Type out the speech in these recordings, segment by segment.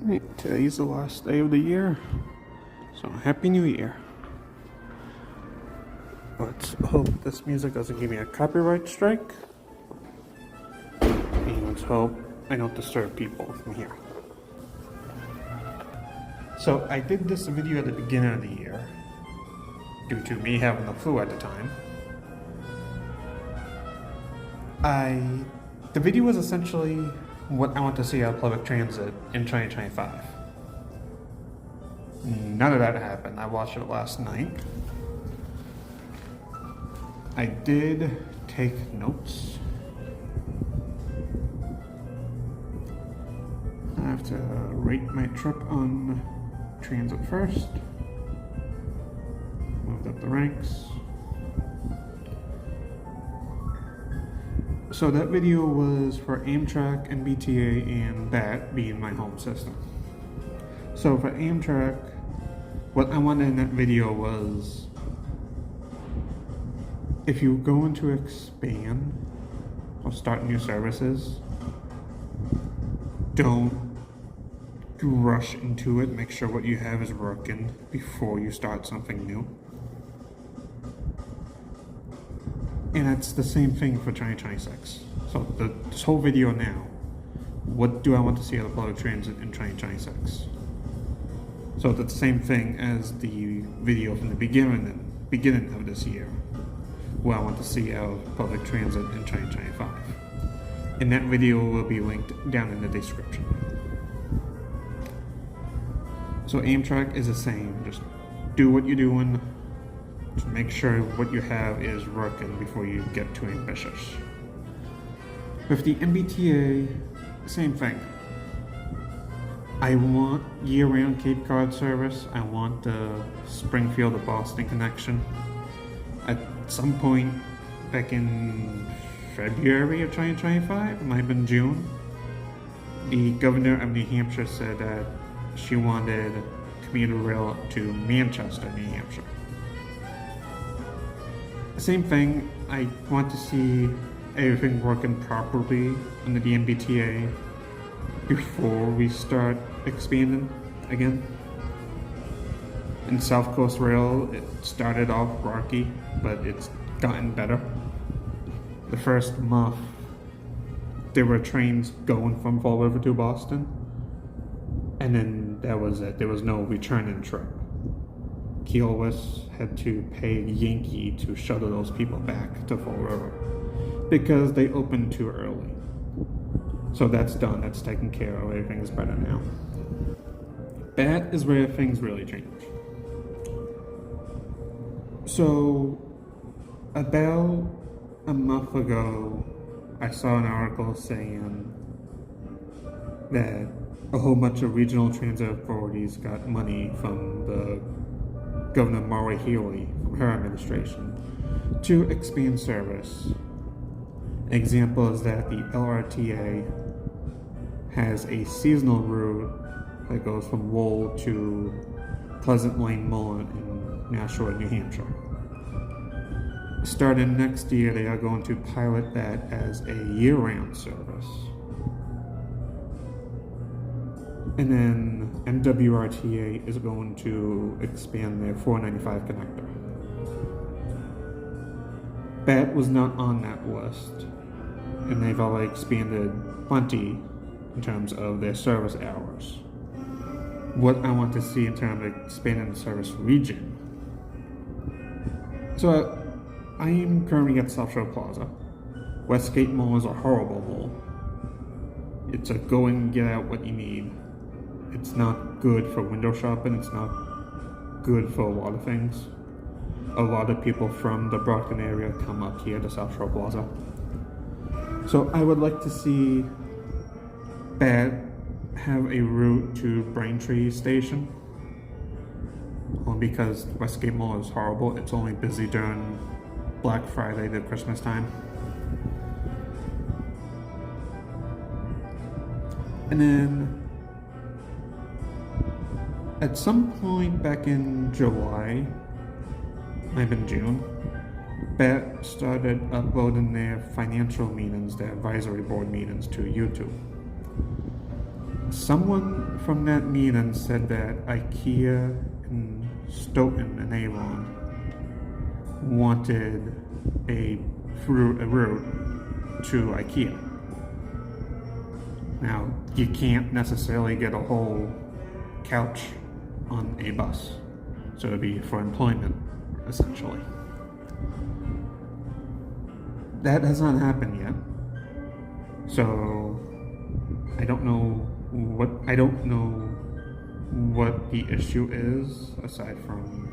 Alright, today's the last day of the year, so Happy New Year. Let's hope this music doesn't give me a copyright strike. And let's hope I don't disturb people from here. So I did this video at the beginning of the year, due to me having the flu at the time. The video was essentially what I want to see out of public transit in 2025. None of that happened. I watched it last night. I did take notes. I have to rate my trip on transit first. Moved up the ranks. So that video was for Amtrak, MBTA, and that being my home system. So for Amtrak, what I wanted in that video was, if you're going to expand or start new services, don't rush into it. Make sure what you have is working before you start something new. And it's the same thing for 2026. So this whole video now, what do I want to see out of public transit in 2026? So that's the same thing as the video from the beginning of this year, what I want to see out of public transit in 2025. And that video will be linked down in the description. So Amtrak is the same, just do what you're doing. To make sure what you have is working before you get too ambitious. With the MBTA, same thing. I want year-round Cape Cod service. I want the Springfield to Boston connection. At some point back in February of 2025, it might have been June, the governor of New Hampshire said that she wanted commuter rail to Manchester, New Hampshire. Same thing, I want to see everything working properly under the MBTA before we start expanding again. In South Coast Rail, it started off rocky, but it's gotten better. The first month, there were trains going from Fall River to Boston, and then that was it. There was no returning trip. Keyless had to pay Yankee to shuttle those people back to Fall River because they opened too early. So that's done, that's taken care of, everything's better now. That is where things really change. So about a month ago, I saw an article saying that a whole bunch of regional transit authorities got money from the Governor Maura Healey from her administration to expand service. An example is that the SRTA has a seasonal route that goes from Lowell to Pleasant Lane Mullen in Nashua, New Hampshire. Starting next year, they are going to pilot that as a year-round service. And then MWRTA is going to expand their 495 connector. That was not on that list, and they've already expanded plenty in terms of their service hours. What I want to see in terms of expanding the service region. So I am currently at South Shore Plaza. Westgate Mall is a horrible mall. It's a go and get out what you need. It's not good for window shopping, it's not good for a lot of things. A lot of people from the Brockton area come up here to South Shore Plaza. So I would like to see that have a route to Braintree Station. Only because Westgate Mall is horrible, it's only busy during Black Friday to Christmas time. And then at some point back in July, might have been June, BAT started uploading their financial meetings, their advisory board meetings to YouTube. Someone from that meeting said that IKEA in Stoughton and Avon wanted a route to IKEA. Now, you can't necessarily get a whole couch on a bus, so it'd be for employment, essentially. That has not happened yet, so I don't know what the issue is aside from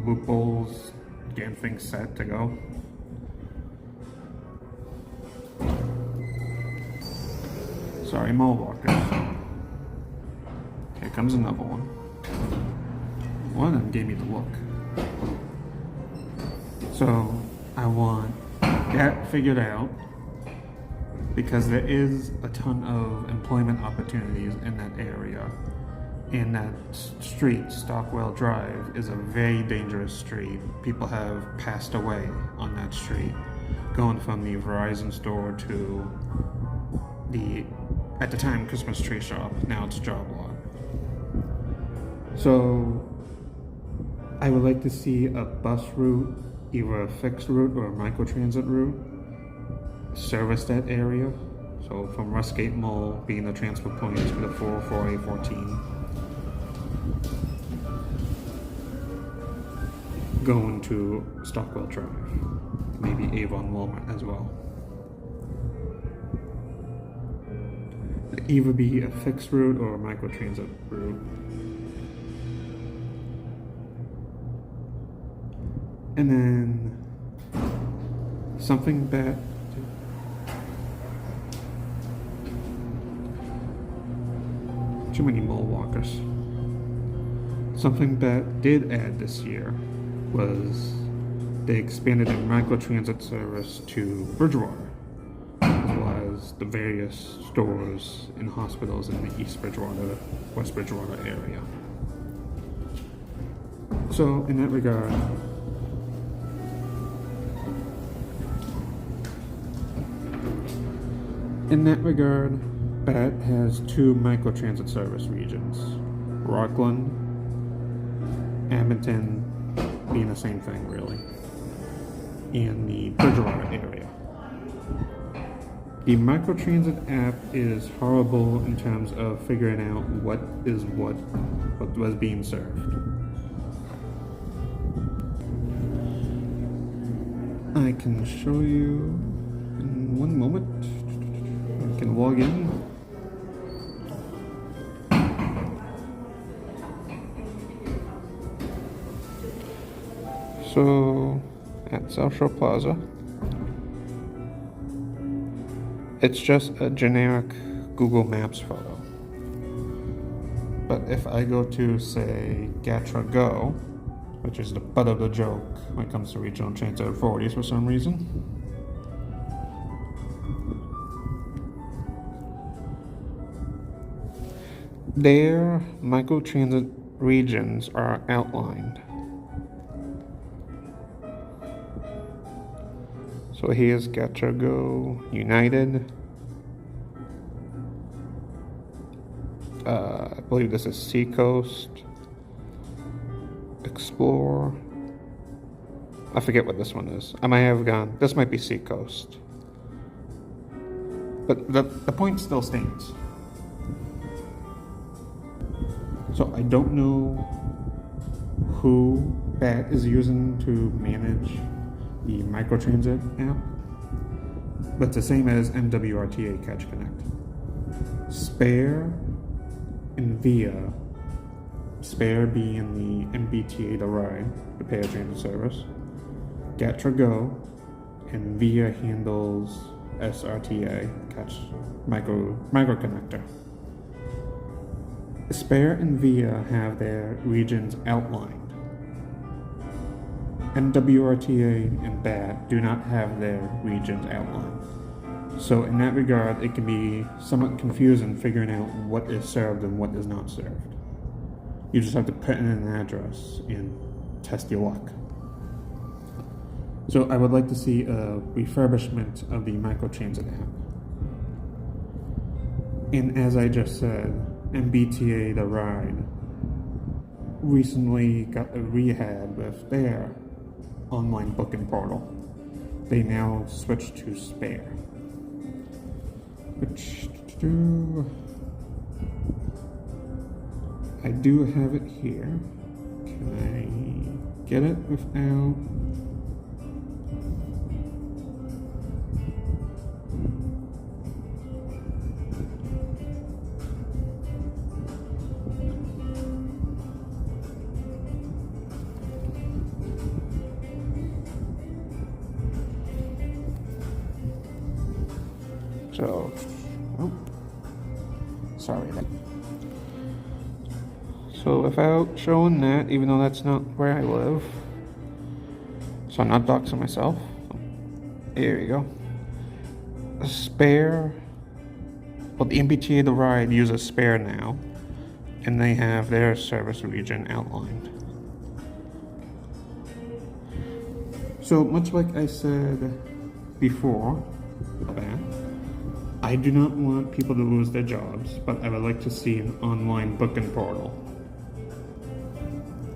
loopholes, getting things set to go. Sorry, mole walkers. Here comes another one. One of them gave me the look. So I want that figured out because there is a ton of employment opportunities in that area. And that street, Stockwell Drive, is a very dangerous street. People have passed away on that street, going from the Verizon store to the, at the time, Christmas tree shop. Now it's job lot. So I would like to see a bus route, either a fixed route or a microtransit route, service that area. So from Westgate Mall being the transfer point to the 404A14, going to Stockwell Drive, maybe Avon Walmart as well. Either be a fixed route or a microtransit route. And then something that too many mole walkers. Something that did add this year was they expanded the microtransit service to Bridgewater, as well as the various stores and hospitals in the East Bridgewater, West Bridgewater area. So in that regard, BAT has two microtransit service regions, Rockland, Abington being the same thing really, and the Bridgewater area. The microtransit app is horrible in terms of figuring out what was being served. I can show you in one moment. I can log in. So at South Shore Plaza, it's just a generic Google Maps photo. But if I go to, say, GATRA Go, which is the butt of the joke when it comes to regional transit authorities for some reason, their microtransit regions are outlined. So here's GATRA Go United. I believe this is Seacoast, Explore. I forget what this one is. I might have gone. This might be Seacoast. But the point still stands. So I don't know who BAT is using to manage the microtransit app, but it's the same as MWRTA Catch Connect. Spare and Via, Spare being the MBTA to ride, the paratransit service, GATRA Go, and Via handles SRTA Catch Micro Connector. Spare and Via have their regions outlined. MWRTA and BAT do not have their regions outlined. So in that regard, it can be somewhat confusing figuring out what is served and what is not served. You just have to put in an address and test your luck. So I would like to see a refurbishment of the microtransit app. And as I just said, MBTA The Ride recently got a rehab with their online booking portal. They now switched to Spare. Which I do have it here. Can I get it without? So, oh, sorry. So without showing that, even though that's not where I live, so I'm not doxing myself. Here you go. A Spare. Well, the MBTA The Ride uses Spare now, and they have their service region outlined. So much like I said before, I do not want people to lose their jobs, but I would like to see an online booking portal.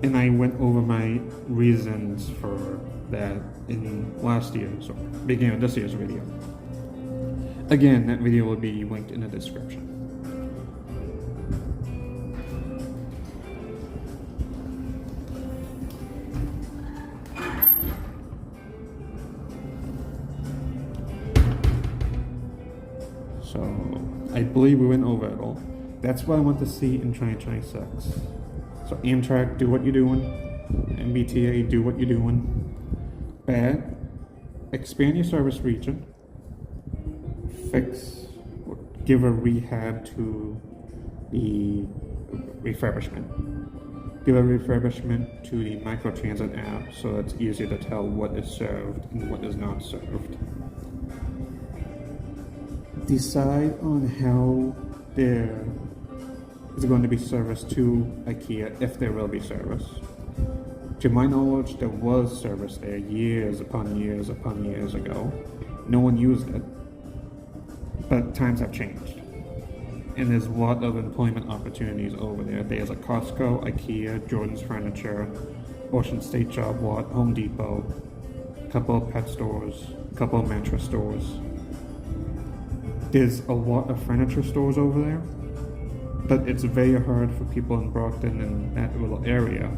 And I went over my reasons for that in last year's, or beginning of this year's video. Again, that video will be linked in the description. So, I believe we went over it all. That's what I want to see in 2026. So Amtrak, do what you're doing. MBTA, do what you're doing. Bad, expand your service region. Fix, give a rehab to the refurbishment. Give a refurbishment to the Microtransit app so it's easier to tell what is served and what is not served. Decide on how there is going to be service to IKEA, if there will be service. To my knowledge, there was service there years upon years upon years ago. No one used it, but times have changed. And there's a lot of employment opportunities over there. There's a Costco, IKEA, Jordan's Furniture, Ocean State Job Lot, Home Depot, a couple of pet stores, a couple of mattress stores. There's a lot of furniture stores over there, but it's very hard for people in Brockton and that little area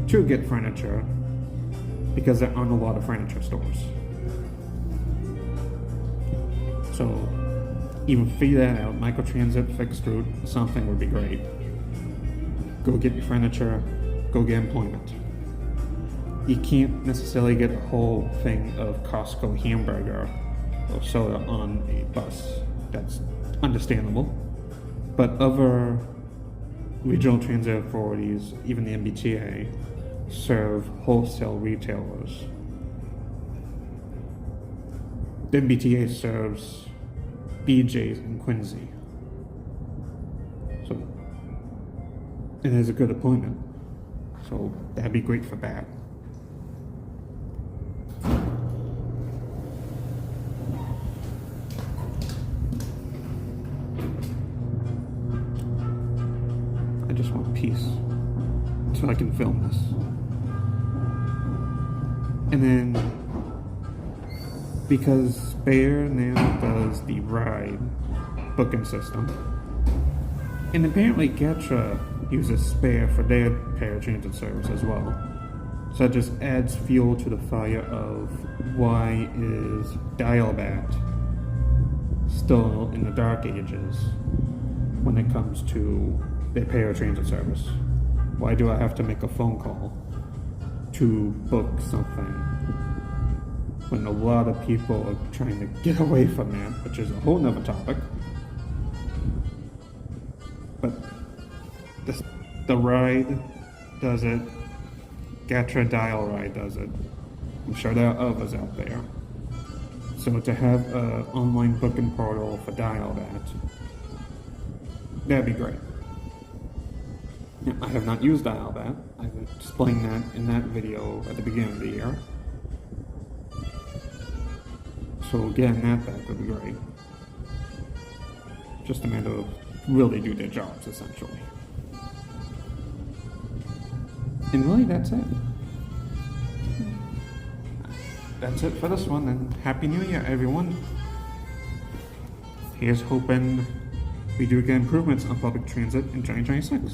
to get furniture because there aren't a lot of furniture stores. So even figure that out. Microtransit, fixed route, something would be great. Go get your furniture, go get employment. You can't necessarily get a whole thing of Costco hamburger or soda on a bus. That's understandable. But other regional transit authorities, even the MBTA, serve wholesale retailers. The MBTA serves BJ's in Quincy. So, and there's a good employment. So that'd be great for that. I just want peace so I can film this. And then, because Spare now does the ride booking system, and apparently GATRA uses Spare for their paratransit service as well. So it just adds fuel to the fire of why is Dial-Bat still in the dark ages when it comes to their paratransit service. Why do I have to make a phone call to book something when a lot of people are trying to get away from that, which is a whole nother topic. But the ride does it, GATRA Dial Ride does it. I'm sure there are others out there. So to have an online booking portal for Dial-Bat, that'd be great. Now, I have not used Dial-Bat. I've explained that in that video at the beginning of the year. So getting that back would be great. Just a matter of really do their jobs, essentially. And really, that's it. That's it for this one, and Happy New Year, everyone. Here's hoping we do get improvements on public transit in 2026.